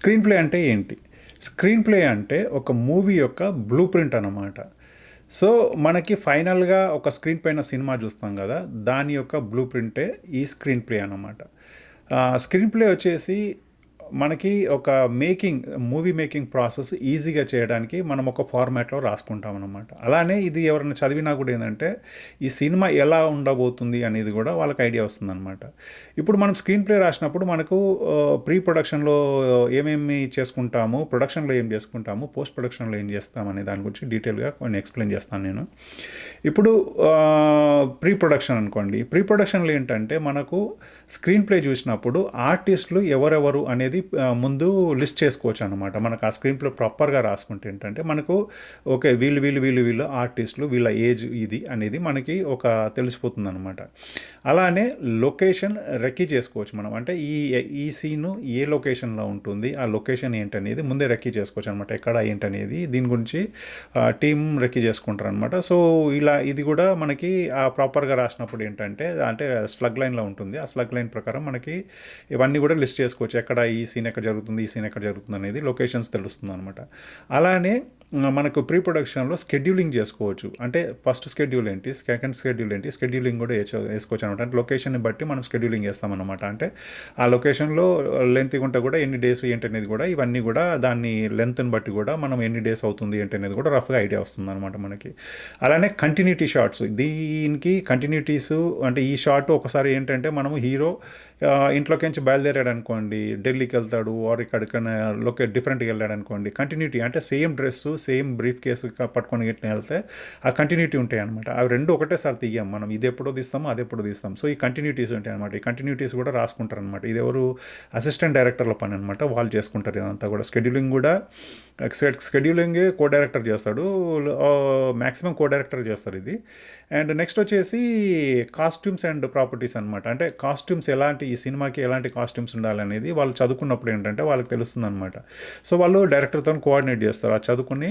Screen play అంటే ఏంటి? Screen play అంటే ఒక మూవీ యొక్క బ్లూ ప్రింట్ అన్నమాట. సో, మనకి ఫైనల్‌గా ఒక స్క్రీన్ పైన సినిమా చూస్తాం గదా! దాని యొక్క బ్లూ ప్రింటే ఈ స్క్రీన్ ప్లే అన్నమాట. స్క్రీన్ ప్లే వచ్చేసి మనకి ఒక మూవీ మేకింగ్ ప్రాసెస్ ఈజీగా చేయడానికి మనం ఒక ఫార్మాట్‌లో రాసుకుంటాం అన్నమాట. అలానే ఇది ఎవరైనా చదివినా కూడా ఏందంటే, ఈ సినిమా ఎలా ఉండబోతుంది అనేది కూడా వాళ్ళకి ఐడియా వస్తుందన్నమాట. ఇప్పుడు మనం స్క్రీన్ ప్లే రాసినప్పుడు మనకు ప్రీ ప్రొడక్షన్‌లో ఏమేమి చేసుకుంటాము, ప్రొడక్షన్‌లో ఏం చేసుకుంటాము, పోస్ట్ ప్రొడక్షన్‌లో ఏం చేస్తాం అనే దాని గురించి డీటెయిల్‌గా కొన్ని ఎక్స్‌ప్లెయిన్ చేస్తాను నేను. ఇప్పుడు ప్రీ ప్రొడక్షన్ అనుకోండి. ప్రీ ప్రొడక్షన్‌లో ఏంటంటే మనకు స్క్రీన్ ప్లే చూసినప్పుడు ఆర్టిస్టులు ఎవరెవరు అనేది ముందు లిస్ట్ చేసుకోవచ్చు అనమాట. మనకు ఆ స్క్రీన్ ప్లే ప్రాపర్గా రాసుకుంటే ఏంటంటే మనకు ఓకే, వీళ్ళు ఆర్టిస్టులు, వీళ్ళ ఏజ్ ఇది అనేది మనకి ఒక తెలిసిపోతుంది అనమాట. అలానే లొకేషన్ రెక్కీ చేసుకోవచ్చు మనం. అంటే ఈ ఈ సీను ఏ లొకేషన్లో ఉంటుంది, ఆ లొకేషన్ ఏంటనేది ముందే రెక్కీ చేసుకోవచ్చు అనమాట. ఎక్కడ ఏంటనేది దీని గురించి టీం రెక్కీ చేసుకుంటారు అనమాట. సో ఇలా ఇది కూడా మనకి ప్రాపర్గా రాసినప్పుడు ఏంటంటే అంటే స్లగ్ లైన్లో ఉంటుంది. ఆ స్లగ్ లైన్ ప్రకారం మనకి ఇవన్నీ కూడా లిస్ట్ చేసుకోవచ్చు. ఎక్కడ ఈ సీన్ ఎక్కడ జరుగుతుంది, ఈ సీన్ ఎక్కడ జరుగుతుంది అనేది లొకేషన్స్ తెలుస్తుంది అనమాట. అలానే మనకు ప్రీ ప్రొడక్షన్లో స్కెడ్యూలింగ్ చేసుకోవచ్చు. అంటే ఫస్ట్ స్కెడ్యూల్ ఏంటి, సెకండ్ స్కెడ్యూల్ ఏంటి, స్కెడ్యూలింగ్ కూడా వేసుకోవచ్చు అనమాట. అంటే లొకేషన్ని బట్టి మనం స్కెడ్యూలింగ్ వేస్తామన్నమాట. అంటే ఆ లొకేషన్లో లెంత్ ఉంటే కూడా ఎన్ని డేస్ ఏంటి అనేది కూడా ఇవన్నీ కూడా దాన్ని లెంత్ని బట్టి కూడా మనం ఎన్ని డేస్ అవుతుంది ఏంటి అనేది కూడా రఫ్గా ఐడియా వస్తుంది అనమాట మనకి. అలానే కంటిన్యూటీ షార్ట్స్, దీనికి కంటిన్యూటీస్ అంటే ఈ షార్ట్ ఒకసారి ఏంటంటే మనము హీరో ఇంట్లోకించి బయలుదేరాడు అనుకోండి, ఢిల్లీకి వెళ్తాడు ఆర్ ఇక్కడికైనా డిఫరెంట్గా వెళ్ళాడు అనుకోండి, కంటిన్యూటీ అంటే same dress same brief case పట్టుకొని ఇట్లా వెళ్తే ఆ కంటిన్యూటీ ఉంటాయి అనమాట. అవి రెండు ఒకటేసారి తీయం మనం, ఇది ఎప్పుడో తీస్తామో అది ఎప్పుడో తీస్తాం. సో ఈ కంటిన్యూటీస్ ఉంటాయి అనమాట. ఈ కంటిన్యూటీస్ కూడా రాసుకుంటారు అనమాట. ఇది ఎవరు అసిస్టెంట్ డైరెక్టర్ల పని అనమాట, వాళ్ళు చేసుకుంటారు ఇదంతా కూడా. స్కెడ్యూలింగ్ కో డైరెక్టర్ చేస్తాడు, మ్యాక్సిమం కో డైరెక్టర్ చేస్తారు ఇది. అండ్ నెక్స్ట్ వచ్చేసి కాస్ట్యూమ్స్ అండ్ ప్రాపర్టీస్ అనమాట. అంటే కాస్ట్యూమ్స్ ఎలాంటి, ఈ సినిమాకి ఎలాంటి కాస్ట్యూమ్స్ ఉండాలనేది వాళ్ళు చదువుకున్నప్పుడు ఏంటంటే వాళ్ళకి తెలుస్తుంది అనమాట. సో వాళ్ళు డైరెక్టర్తో కోఆర్డినేట్ చేస్తారు. ఆ చదువుకుని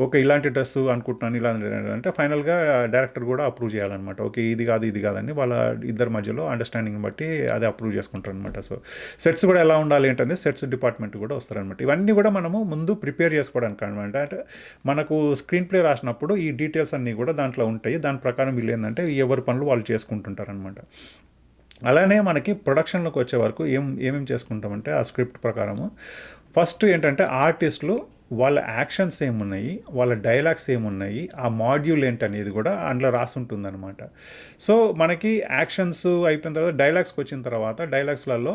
ఓకే ఇలాంటి డ్రెస్ అనుకుంటున్నాను, ఇలాంటి అంటే ఫైనల్గా డైరెక్టర్ కూడా అప్రూవ్ చేయాలన్నమాట. ఓకే ఇది కాదని వాళ్ళ ఇద్దరి మధ్యలో అండర్స్టాండింగ్ బట్టి అది అప్రూవ్ చేసుకుంటారు అనమాట. సో సెట్స్ కూడా ఎలా ఉండాలి ఏంటంటే సెట్స్ డిపార్ట్మెంట్ కూడా వస్తారనమాట. ఇవన్నీ కూడా మనము ముందు ప్రిపేర్ చేసుకోవడానికి అనమాట. అంటే మనకు స్క్రీన్ ప్లే రాసినప్పుడు ఈ డీటెయిల్స్ అన్నీ కూడా దాంట్లో ఉంటాయి. దాని ప్రకారం వీళ్ళు ఏంటంటే ఎవరి పనులు వాళ్ళు చేసుకుంటుంటారనమాట. అలానే మనకి ప్రొడక్షన్లోకి వచ్చే వరకు ఏమేమి చేసుకుంటామంటే ఆ స్క్రిప్ట్ ప్రకారము ఫస్ట్ ఏంటంటే ఆర్టిస్టులు వాళ్ళ యాక్షన్స్ ఏమున్నాయి, వాళ్ళ డైలాగ్స్ ఏమున్నాయి, ఆ మాడ్యూల్ ఏంటనేది కూడా అందులో రాసి ఉంటుందన్నమాట. సో మనకి యాక్షన్స్ అయిపోయిన తర్వాత డైలాగ్స్కి వచ్చిన తర్వాత డైలాగ్స్లలో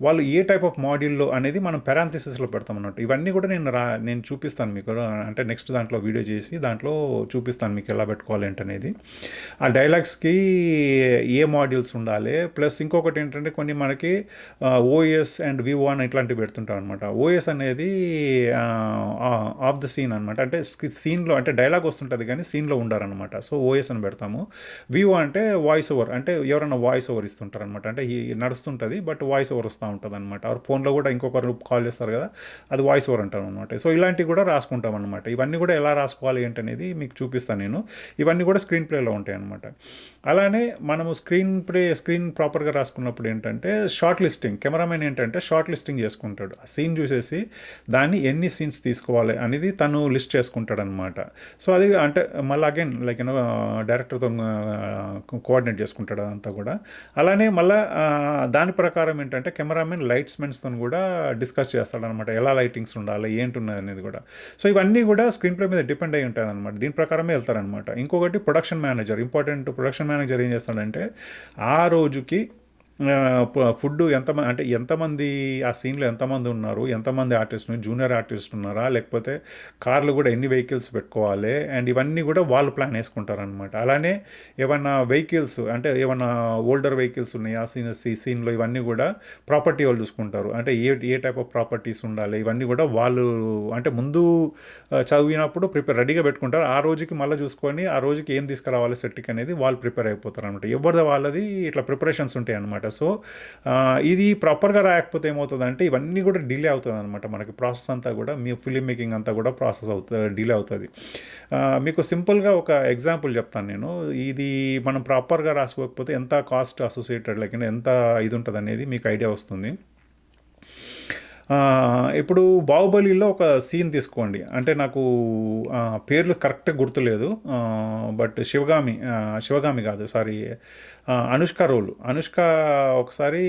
వాళ్ళు ఏ టైప్ ఆఫ్ మాడ్యూల్లో అనేది మనం పెరాంథసిస్లో పెడతాం అన్నట్టు. ఇవన్నీ కూడా నేను చూపిస్తాను మీకు. అంటే నెక్స్ట్ దాంట్లో వీడియో చేసి దాంట్లో చూపిస్తాను మీకు ఎలా పెట్టుకోవాలి ఏంటనేది. ఆ డైలాగ్స్కి ఏ మాడ్యూల్స్ ఉండాలి, ప్లస్ ఇంకొకటి ఏంటంటే కొన్ని మనకి ఓఎస్ అండ్ V1 ఇట్లాంటివి పెడుతుంటాం అనమాట. ఓఎస్ అనేది ఆఫ్ ద సీన్ అనమాట. అంటే సీన్లో అంటే డైలాగ్ వస్తుంటుంది కానీ సీన్లో ఉండారనమాట. సో ఓఎస్ అని పెడతాము. వివో అంటే వాయిస్ ఓవర్, అంటే ఎవరైనా వాయిస్ ఓవర్ ఇస్తుంటారు అనమాట. అంటే ఈ నడుస్తుంటుంది బట్ వాయిస్ ఓవర్ వస్తూ ఉంటుంది అనమాట. ఫోన్లో కూడా ఇంకొకరు కాల్ చేస్తారు కదా, అది వాయిస్ ఓవర్ అంటాం అనమాట. సో ఇలాంటివి కూడా రాసుకుంటాం అనమాట. ఇవన్నీ కూడా ఎలా రాసుకోవాలి ఏంటనేది మీకు చూపిస్తాను నేను. ఇవన్నీ కూడా స్క్రీన్ ప్లేలో ఉంటాయి అనమాట. అలానే మనము స్క్రీన్ ప్రాపర్గా రాసుకున్నప్పుడు ఏంటంటే షార్ట్ లిస్టింగ్, కెమెరామెన్ ఏంటంటే షార్ట్ లిస్టింగ్ చేసుకుంటాడు. ఆ సీన్ చూసేసి దాన్ని ఎన్ని సీన్స్ తీసుకోవాలి అనేది తను లిస్ట్ చేసుకుంటాడు అనమాట. సో అది అంటే మళ్ళీ అగైన్ లైక్ డైరెక్టర్తో కోఆర్డినేట్ చేసుకుంటాడు అదంతా కూడా. అలానే మళ్ళీ దాని ప్రకారం ఏంటంటే కెమెరామెన్ లైట్స్మెన్స్తో కూడా డిస్కస్ చేస్తాడనమాట. ఎలా లైటింగ్స్ ఉండాలి ఏంటున్నది అనేది కూడా. సో ఇవన్నీ కూడా స్క్రీన్ ప్లే మీద డిపెండ్ అయి ఉంటుంది అనమాట. దీని ప్రకారమే వెళ్తారనమాట. ఇంకొకటి production manager, important production manager ఏం చేస్తాడంటే ఆ రోజుకి ఫుడ్ ఎంతమంది ఆ సీన్లో ఎంతమంది ఉన్నారు, ఎంతమంది ఆర్టిస్టులు, జూనియర్ ఆర్టిస్ట్ ఉన్నారా, లేకపోతే కార్లు కూడా ఎన్ని వెహికల్స్ పెట్టుకోవాలి, అండ్ ఇవన్నీ కూడా వాళ్ళు ప్లాన్ వేసుకుంటారనమాట. అలానే ఏమన్నా వెహికల్స్ అంటే ఏమన్నా ఓల్డర్ వెహికల్స్ ఉన్నాయి ఆ సీన్లో, ఇవన్నీ కూడా ప్రాపర్టీ వాళ్ళు చూసుకుంటారు. అంటే ఏ టైప్ ఆఫ్ ప్రాపర్టీస్ ఉండాలి ఇవన్నీ కూడా వాళ్ళు అంటే ముందు చదివినప్పుడు రెడీగా పెట్టుకుంటారు. ఆ రోజుకి మళ్ళీ చూసుకొని ఆ రోజుకి ఏం తీసుకురావాలి సెట్కి అనేది వాళ్ళు ప్రిపేర్ అయిపోతారు అనమాట. ఎవరిది వాళ్ళది ఇట్లా ప్రిపరేషన్స్ ఉంటాయి అనమాట. సో ఇది ప్రాపర్గా రాయకపోతే ఏమవుతుందంటే ఇవన్నీ కూడా డిలే అవుతుంది అనమాట. మనకి ప్రాసెస్ అంతా కూడా మీ ఫిలిం మేకింగ్ అంతా కూడా ప్రాసెస్ అవుతుంది, డిలే అవుతుంది. మీకు సింపుల్గా ఒక ఎగ్జాంపుల్ చెప్తాను నేను. ఇది మనం ప్రాపర్గా రాసుకోకపోతే ఎంత కాస్ట్ అసోసియేటెడ్ లైక్ ఎంత ఇది ఉంటుంది అనేది మీకు ఐడియా వస్తుంది. ఇప్పుడు 'బాహుబలిలో' ఒక సీన్ తీసుకోండి. అంటే నాకు పేర్లు కరెక్ట్‌గా గుర్తులేదు. బట్ 'శివగామి' కాదు, సారీ, అనుష్క రోల్. అనుష్క ఒకసారి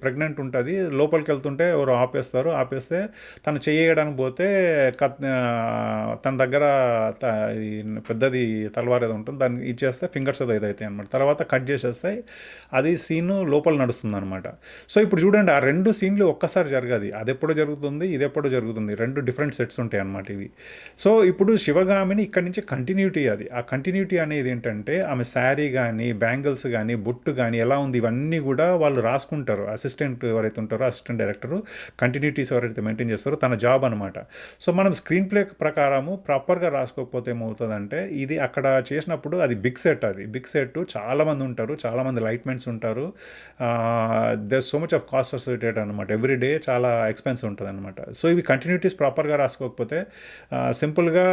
ప్రెగ్నెంట్ ఉంటది. లోపలికెళ్తుంటే ఎవరో ఆపేస్తారు. ఆపేస్తే తను చెయ్యడానికి పోతే తన దగ్గర త ఈ పెద్దది తలవార్ ఏదో ఉంటుంది. దాన్ని ఇచ్చేస్తే ఫింగర్స్ ఏదో ఇదైతాయి అనమాట. తర్వాత కట్ చేసేస్తాయి. అది సీను లోపల నడుస్తుందనమాట. సో, ఇప్పుడు చూడండి, ఆ 2 సీన్‌లు ఒక్కసారి జరగది. అదెప్పుడో జరుగుతుంది, ఇదెప్పుడో జరుగుతుంది. 2 డిఫరెంట్ సెట్స్ ఉంటాయన్నమాట ఇవి. సో, ఇప్పుడు 'శివగామిని' ఇక్కడి నుంచి కంటిన్యూటీ అది. ఆ కంటిన్యూటీ అనేది ఏంటంటే, ఆమె శారీ గానీ, బ్యాంగిల్స్ గానీ, బొట్టు గానీ ఎలా ఉంది, ఇవన్నీ గూడా వాళ్ళు రాసుకుంటారు. అసిస్టెంట్ ఎవరైతే ఉంటారో, అసిస్టెంట్ డైరెక్టరు, కంటిన్యూటీస్ ఎవరైతే మెయింటైన్ చేస్తారో తన జాబ్ అనమాట. సో, మనం స్క్రీన్ ప్లే ప్రకారము ప్రాపర్‌గా రాసుకోకపోతే ఏమవుతదంటే, ఇది అక్కడ చేసినప్పుడు అది బిగ్ సెట్ అది. బిగ్ సెట్, చాలామంది ఉంటారు. చాలామంది లైట్‌మెన్స్ ఉంటారు. There so much of cost associated అనమాట. ఎవ్రీ డే చాలా ఎక్స్‌పెన్స్ ఉంటదనమాట. సో, ఇవి కంటిన్యూటీస్ ప్రాపర్‌గా రాసుకోకపోతే సింపుల్‌గా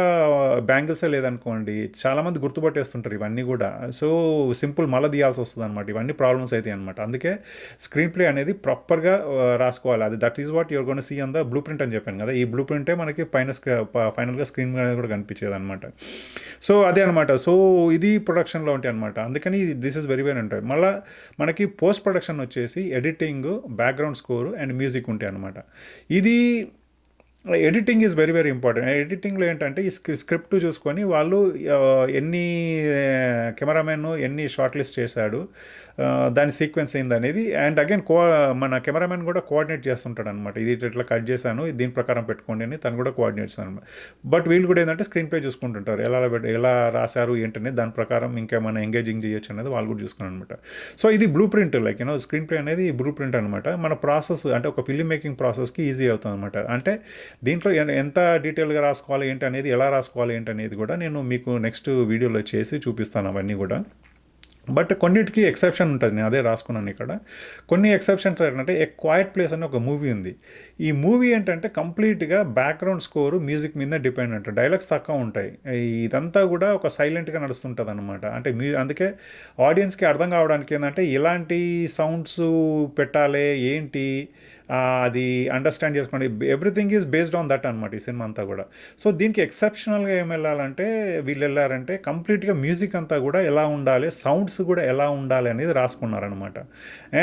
బ్యాంగిల్సే లేదనుకోండి, చాలామంది గుర్తుపట్టేస్తుంటారు ఇవన్నీ గూడా. సో, సింపుల్ మళ్ళా తీయాల్సి వస్తదనమాట. ఇవన్నీ ప్రాబ్లమ్స్ అయితాయి అనమాట. అందుకే స్క్రీన్ ప్లే అనేది ప్రాపర్‌గా రాసుకోవాలి. అది that is what you're gonna see on the blueprint అని చెప్పాను కదా! ఈ బ్లూ ప్రింటే మనకి ఫైనల్‌గా స్క్రీన్ మీద కూడా కనిపించేదనమాట. సో, అదే అనమాట. సో, ఇది ప్రొడక్షన్‌లో ఉంటాయనమాట. అందుకని దిస్ ఈస్ వెరీ వెరీ ఉంటాయి. మళ్ళా మనకి పోస్ట్ ప్రొడక్షన్ వచ్చేసి editing, background score and music ఉంటాయనమాట. ఇది editing is very very important. ఎడిటింగ్లో ఏంటంటే ఈ స్క్రిప్ట్ చూసుకొని వాళ్ళు ఎన్ని కెమెరామెన్ ఎన్ని షార్ట్ లిస్ట్ చేశాడు, దాని సీక్వెన్స్ ఏంది అనేది, అండ్ అగైన్ మన కెమెరామెన్ కూడా కోఆర్డినేట్ చేస్తుంటాడు అనమాట. ఇది ఇట్లా కట్ చేశాను, దీని ప్రకారం పెట్టుకోండి అని తను కూడా కోఆర్డినేట్ చేస్తాను అనమాట. బట్ వీళ్ళు కూడా ఏంటంటే స్క్రీన్ ప్లే చూసుకుంటుంటారు, ఎలా రాశారు ఏంటనేది, దాని ప్రకారం ఇంకేమైనా ఎంగేజింగ్ చేయొచ్చు అనేది వాళ్ళు కూడా చూసుకున్నారు అనమాట. సో, ఇది blue print, like screen play అనేది బ్లూ ప్రింట్ అనమాట. మన ప్రాసెస్ అంటే ఒక ఫిల్మ్ మేకింగ్ ప్రాసెస్కి ఈజీ అవుతుంది అనమాట. అంటే దీంట్లో ఎంత డీటెయిల్గా రాసుకోవాలి ఏంటి అనేది, ఎలా రాసుకోవాలి ఏంటి అనేది కూడా నేను మీకు నెక్స్ట్ వీడియోలో చేసి చూపిస్తాను అవన్నీ కూడా. బట్ కొన్నిటికి ఎక్సెప్షన్ ఉంటుంది. నేను అదే రాసుకున్నాను ఇక్కడ. కొన్ని ఎక్సెప్షన్స్ ఏంటంటే, ఏ క్వైట్ ప్లేస్ అని ఒక మూవీ ఉంది. ఈ మూవీ ఏంటంటే కంప్లీట్గా బ్యాక్గ్రౌండ్ స్కోరు మ్యూజిక్ మీద డిపెండ్ అంట. డైలాగ్స్ తక్కువ ఉంటాయి. ఇదంతా కూడా ఒక సైలెంట్గా నడుస్తుంటుంది అనమాట. అంటే అందుకే ఆడియన్స్కి అర్థం కావడానికి ఏంటంటే ఎలాంటి సౌండ్స్ పెట్టాలి ఏంటి, అది అండర్స్టాండ్ చేసుకోండి. Everything is based on that అనమాట ఈ సినిమా అంతా కూడా. సో, దీనికి ఎక్సెప్షనల్గా ఏం వెళ్ళాలంటే, వీళ్ళు వెళ్ళారంటే కంప్లీట్గా మ్యూజిక్ అంతా కూడా ఎలా ఉండాలి, సౌండ్స్ కూడా ఎలా ఉండాలి అనేది రాసుకున్నారనమాట.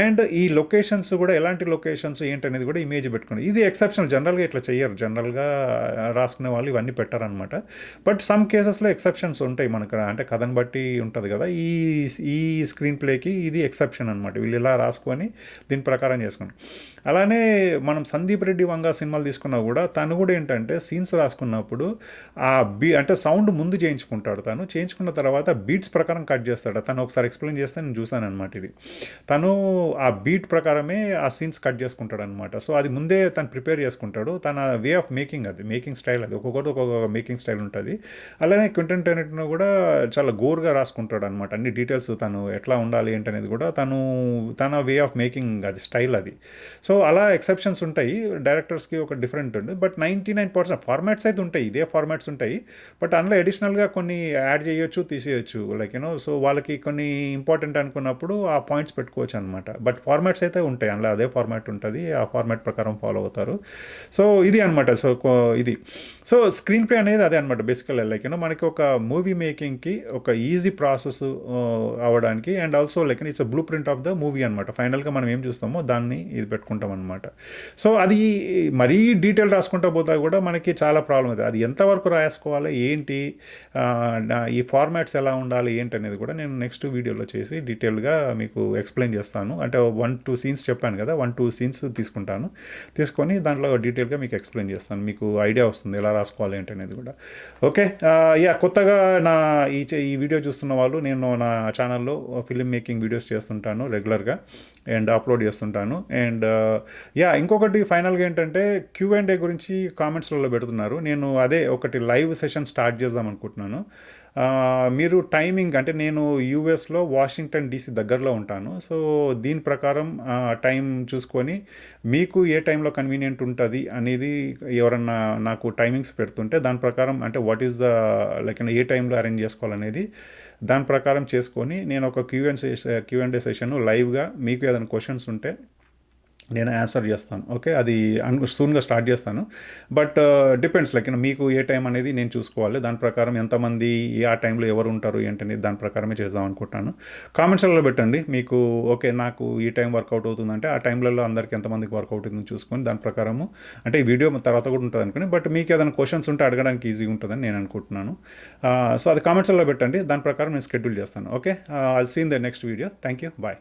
అండ్ ఈ లొకేషన్స్ కూడా ఎలాంటి లొకేషన్స్ ఏంటనేది కూడా ఇమేజ్ పెట్టుకుని, ఇది ఎక్సెప్షనల్. జనరల్గా ఇట్లా చెయ్యరు. జనరల్గా రాసుకునే వాళ్ళు ఇవన్నీ పెట్టారనమాట. బట్ సమ్ కేసెస్లో ఎక్సెప్షన్స్ ఉంటాయి మనకు, అంటే కథను బట్టి ఉంటుంది కదా. ఈ స్క్రీన్ ప్లేకి ఇది ఎక్సెప్షన్ అనమాట. వీళ్ళు ఇలా రాసుకొని దీని ప్రకారం చేసుకుని. అలానే మనం సందీప్ రెడ్డి వంగ సినిమాలు తీసుకున్నా కూడా తను కూడా ఏంటంటే సీన్స్ రాసుకున్నప్పుడు ఆ అంటే సౌండ్ ముందు చేయించుకుంటాడు. తను చేయించుకున్న తర్వాత బీట్స్ ప్రకారం కట్ చేస్తాడు. తను ఒకసారి ఎక్స్ప్లెయిన్ చేస్తే నేను చూసాను అనమాట. ఇది తను ఆ బీట్ ప్రకారమే ఆ సీన్స్ కట్ చేసుకుంటాడు అనమాట. సో, అది ముందే తను ప్రిపేర్ చేసుకుంటాడు. తన వే ఆఫ్ మేకింగ్, అది మేకింగ్ స్టైల్, అది ఒక్కొక్కటి ఒక్కొక్క మేకింగ్ స్టైల్ ఉంటుంది. అలానే క్వింటన్ టెరెంటినో కూడా చాలా గోర్గా రాసుకుంటాడు అనమాట. అన్ని డీటెయిల్స్ తను ఎట్లా ఉండాలి ఏంటనేది కూడా తన వే ఆఫ్ మేకింగ్, అది స్టైల్ అది. సో, అలా ఎక్సెప్షన్స్ ఉంటాయి. డైరెక్టర్స్కి ఒక డిఫరెంట్ ఉంది. బట్ 99% ఫార్మాట్స్ అయితే ఉంటాయి, ఇదే ఫార్మాట్స్ ఉంటాయి. బట్ అందులో అడిషనల్గా కొన్ని యాడ్ చేయొచ్చు, తీసేయచ్చు. లైక్ సో వాళ్ళకి కొన్ని ఇంపార్టెంట్ అనుకున్నప్పుడు ఆ పాయింట్స్ పెట్టుకోవచ్చు అనమాట. బట్ ఫార్మాట్స్ అయితే ఉంటాయి, అందులో అదే ఫార్మాట్ ఉంటుంది. ఆ ఫార్మాట్ ప్రకారం ఫాలో అవుతారు. సో, ఇది అనమాట. సో, ఇది సో స్క్రీన్ ప్లే అనేది అదే అనమాట బేసికల్. లైక్ మనకి ఒక మూవీ మేకింగ్కి ఒక ఈజీ ప్రాసెస్ అవ్వడానికి, and also like it's a blue print of the movie అనమాట. ఫైనల్గా మనం ఏం చూస్తామో దాన్ని ఇది పెట్టుకుంటాం అనమాట. సో, అది మరీ డీటెయిల్ రాసుకుంటూ పోతా కూడా మనకి చాలా ప్రాబ్లం అవుతుంది. అది ఎంతవరకు రాసుకోవాలి ఏంటి, ఈ ఫార్మాట్స్ ఎలా ఉండాలి ఏంటి అనేది కూడా నేను నెక్స్ట్ వీడియోలో చేసి డీటెయిల్గా మీకు ఎక్స్ప్లెయిన్ చేస్తాను. అంటే 1-2 సీన్స్ చెప్పాను కదా, 1-2 సీన్స్ తీసుకొని దాంట్లో డీటెయిల్గా మీకు ఎక్స్ప్లెయిన్ చేస్తాను. మీకు ఐడియా వస్తుంది ఎలా రాసుకోవాలి ఏంటి అనేది కూడా. ఓకే, కొత్తగా ఈ వీడియో చూస్తున్న వాళ్ళు, నేను నా ఛానల్లో ఫిల్మ్ మేకింగ్ వీడియోస్ చేస్తుంటాను రెగ్యులర్గా అండ్ అప్లోడ్ చేస్తుంటాను. అండ్ ఇంకొకటి ఫైనల్గా ఏంటంటే Q&A గురించి కామెంట్స్లలో పెడుతున్నారు. నేను అదే ఒకటి లైవ్ సెషన్ స్టార్ట్ చేద్దాం అనుకుంటున్నాను. మీరు టైమింగ్, అంటే నేను యూఎస్లో వాషింగ్టన్ DC దగ్గరలో ఉంటాను. సో, దీని ప్రకారం టైం చూసుకొని మీకు ఏ టైంలో కన్వీనియంట్ ఉంటుంది అనేది ఎవరన్నా నాకు టైమింగ్స్ పెడుతుంటే దాని ప్రకారం, అంటే వాట్ ఈస్ ద లైక్ ఏ టైంలో అరేంజ్ చేసుకోవాలనేది దాని ప్రకారం చేసుకొని నేను ఒక Q&A సెషన్ లైవ్గా, మీకు ఏదైనా క్వశ్చన్స్ ఉంటే నేను ఆన్సర్ చేస్తాను. ఓకే. అది సూన్‌గా స్టార్ట్ చేస్తాను. బట్ డిపెండ్స్ లైక్ మీకు ఏ టైం అనేది నేను చూసుకోవాలి. దాని ప్రకారం ఎంతమంది ఆ టైంలో ఎవరు ఉంటారు ఏంటనేది దాని ప్రకారమే చేద్దాం అనుకుంటున్నాను. కామెంట్స్‌లలో పెట్టండి. మీకు ఓకే. నాకు ఈ టైం వర్కౌట్ అవుతుందంటే ఆ టైంలలో అందరికి ఎంతమందికి వర్కౌట్ అవుతుందని చూసుకొని దాని ప్రకారము అంటే ఈ వీడియో తర్వాత కూడా ఉంటుంది అనుకోండి. బట్ మీకు ఏదైనా క్వెషన్స్ ఉంటే అడగడానికి ఈజీగా ఉంటుందని నేను అనుకుంటున్నాను. సో అది కామెంట్స్‌లలో పెట్టండి. దాని ప్రకారం నేను షెడ్యూల్ చేస్తాను. Okay. I'll see in the next video. Thank you. Bye.